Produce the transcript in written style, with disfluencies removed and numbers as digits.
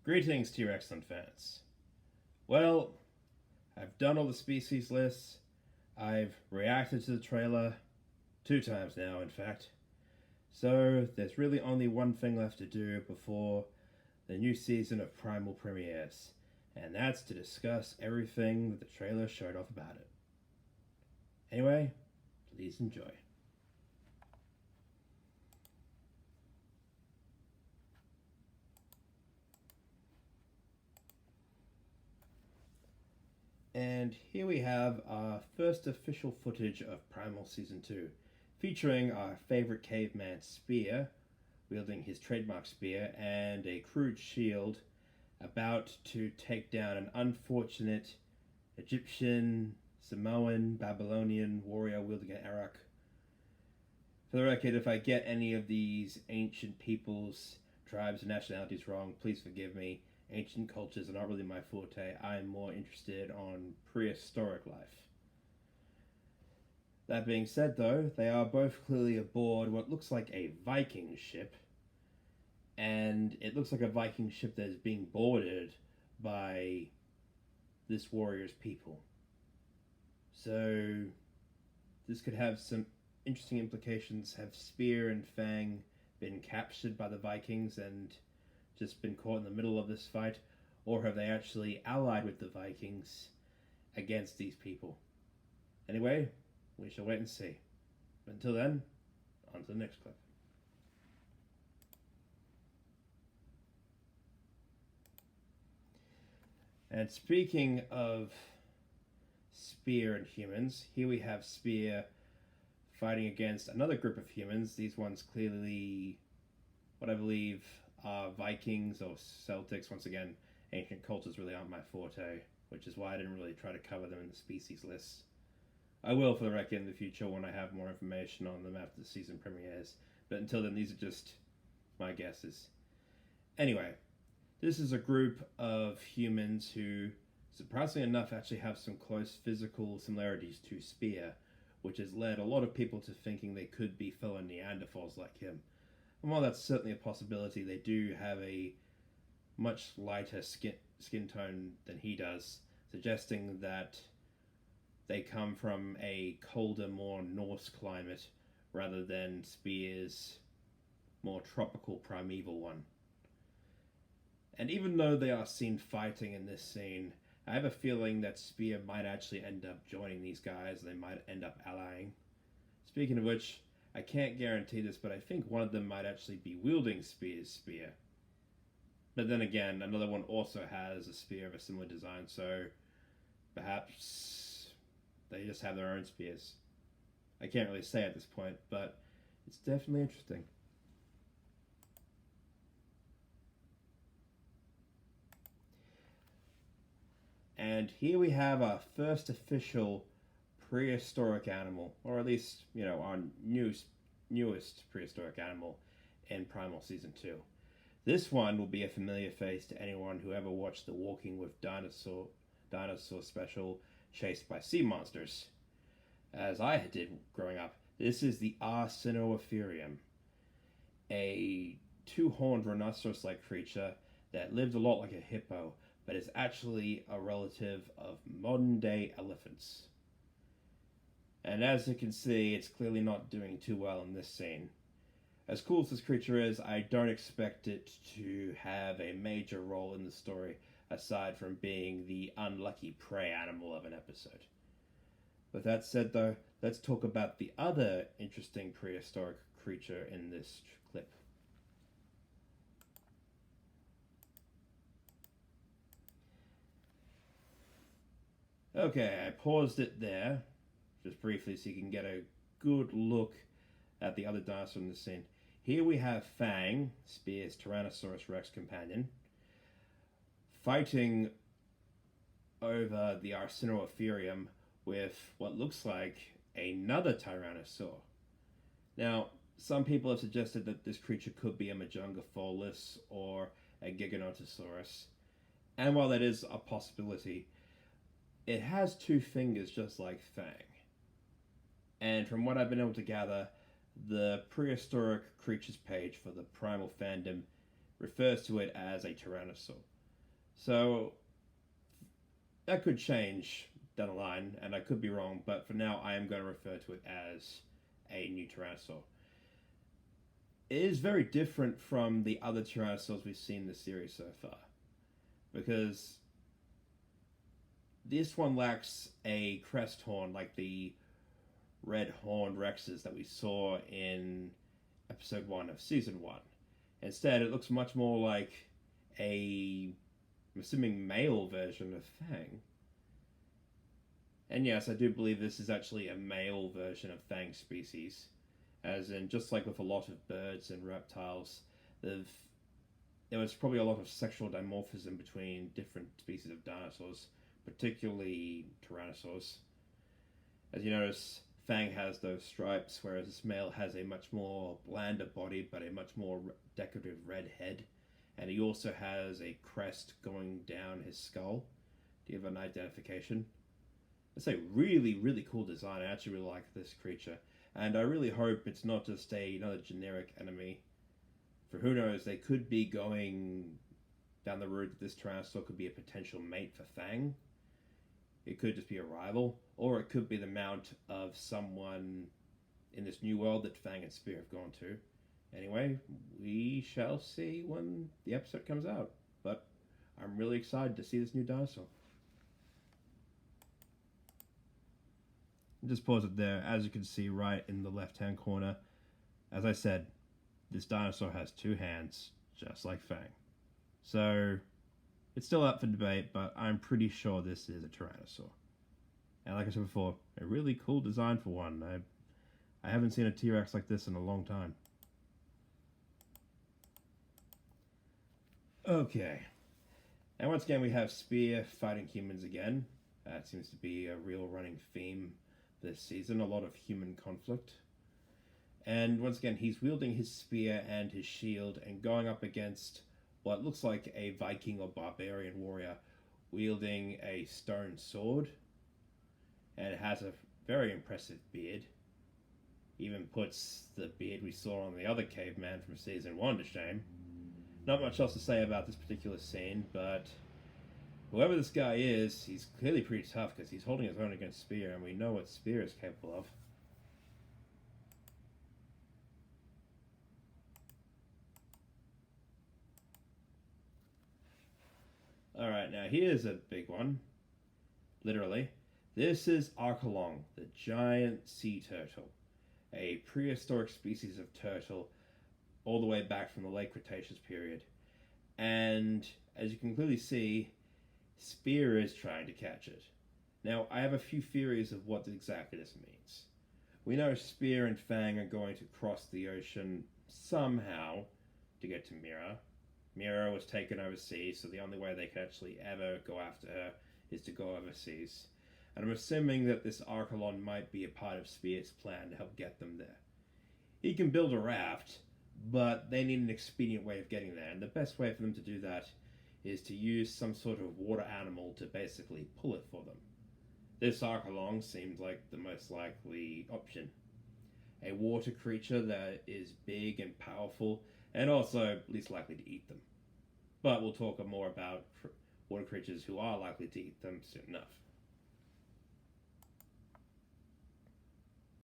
Greetings, T-Rexcellent fans. Well, I've done all the species lists. I've reacted to the trailer 2 times now, in fact. So there's really only one thing left to do before the new season of Primal premieres, and that's to discuss everything that the trailer showed off about it. Anyway, please enjoy. And here we have our first official footage of Primal Season 2, featuring our favorite caveman Spear, wielding his trademark spear and a crude shield, about to take down an unfortunate Egyptian, Samoan, Babylonian warrior wielding an arak. For the record, if I get any of these ancient peoples, tribes, and nationalities wrong, please forgive me. Ancient cultures are not really my forte. I'm more interested on prehistoric life. That being said, though, they are both clearly aboard what looks like a Viking ship, and it looks like a Viking ship that is being boarded by this warrior's people. So this could have some interesting implications. Have Spear and Fang been captured by the Vikings and just been caught in the middle of this fight, or have they actually allied with the Vikings against these people? Anyway, we shall wait and see. But until then, on to the next clip. And speaking of Spear and humans, here we have Spear fighting against another group of humans. These ones clearly, what I believe, Vikings or Celtics. Once again, ancient cultures really aren't my forte, which is why I didn't really try to cover them in the species lists. I will, for the record, in the future when I have more information on them after the season premieres. But until then, these are just my guesses. Anyway, this is a group of humans who, surprisingly enough, actually have some close physical similarities to Spear, which has led a lot of people to thinking they could be fellow Neanderthals like him. And while that's certainly a possibility, they do have a much lighter skin tone than he does, suggesting that they come from a colder, more Norse climate rather than Spear's more tropical, primeval one. And even though they are seen fighting in this scene, I have a feeling that Spear might actually end up joining these guys. They might end up allying. Speaking of which, I can't guarantee this, but I think one of them might actually be wielding Spear's spear. But then again, another one also has a spear of a similar design, so perhaps they just have their own spears. I can't really say at this point, but it's definitely interesting. And here we have our first official prehistoric animal, or at least, our newest prehistoric animal in Primal Season 2. This one will be a familiar face to anyone who ever watched the Walking with Dinosaur special, Chased by Sea Monsters. As I did growing up, this is the Arsinoapherium, a two-horned rhinoceros-like creature that lived a lot like a hippo, but is actually a relative of modern-day elephants. And as you can see, it's clearly not doing too well in this scene. As cool as this creature is, I don't expect it to have a major role in the story, aside from being the unlucky prey animal of an episode. With that said, though, let's talk about the other interesting prehistoric creature in this clip. Okay, I paused it there, just briefly, so you can get a good look at the other dinosaur in the scene. Here we have Fang, Spear's Tyrannosaurus Rex companion, fighting over the Arsinoapherium with what looks like another Tyrannosaur. Now, some people have suggested that this creature could be a Majungafolus or a Giganotosaurus, and while that is a possibility, it has 2 fingers just like Fang. And from what I've been able to gather, the prehistoric creatures page for the Primal fandom refers to it as a tyrannosaur. So that could change down the line, and I could be wrong, but for now I am going to refer to it as a new tyrannosaur. It is very different from the other tyrannosaurs we've seen in the series so far, because this one lacks a crest horn like the red horned Rexes that we saw in episode 1 of season 1. Instead, it looks much more like I'm assuming male version of Fang. And yes, I do believe this is actually a male version of Fang species. As in, just like with a lot of birds and reptiles, there was probably a lot of sexual dimorphism between different species of dinosaurs, particularly tyrannosaurs. As you notice, Fang has those stripes, whereas this male has a much more blander body, but a much more decorative red head. And he also has a crest going down his skull. Do you have an identification? It's a really, really cool design. I actually really like this creature. And I really hope it's not just another generic enemy. For who knows, they could be going down the road that this Tyrannosaur could be a potential mate for Fang. It could just be a rival. Or it could be the mount of someone in this new world that Fang and Spear have gone to. Anyway, we shall see when the episode comes out. But I'm really excited to see this new dinosaur. Just pause it there. As you can see right in the left-hand corner, as I said, this dinosaur has 2 hands, just like Fang. So, it's still up for debate, but I'm pretty sure this is a Tyrannosaur. And like I said before, a really cool design for one. I haven't seen a T-Rex like this in a long time. Okay. And once again, we have Spear fighting humans again. That seems to be a real running theme this season, a lot of human conflict. And once again, he's wielding his spear and his shield and going up against what looks like a Viking or barbarian warrior wielding a stone sword. And it has a very impressive beard. Even puts the beard we saw on the other caveman from season 1 to shame. Not much else to say about this particular scene, but whoever this guy is, he's clearly pretty tough because he's holding his own against Spear, and we know what Spear is capable of. Alright, now here's a big one. Literally. This is Archelon, the giant sea turtle. A prehistoric species of turtle all the way back from the late Cretaceous period. And as you can clearly see, Spear is trying to catch it. Now, I have a few theories of what exactly this means. We know Spear and Fang are going to cross the ocean somehow to get to Mira. Mira was taken overseas, so the only way they could actually ever go after her is to go overseas. And I'm assuming that this Archelon might be a part of Spear's plan to help get them there. He can build a raft, but they need an expedient way of getting there, and the best way for them to do that is to use some sort of water animal to basically pull it for them. This Archelon seems like the most likely option. A water creature that is big and powerful, and also least likely to eat them. But we'll talk more about water creatures who are likely to eat them soon enough.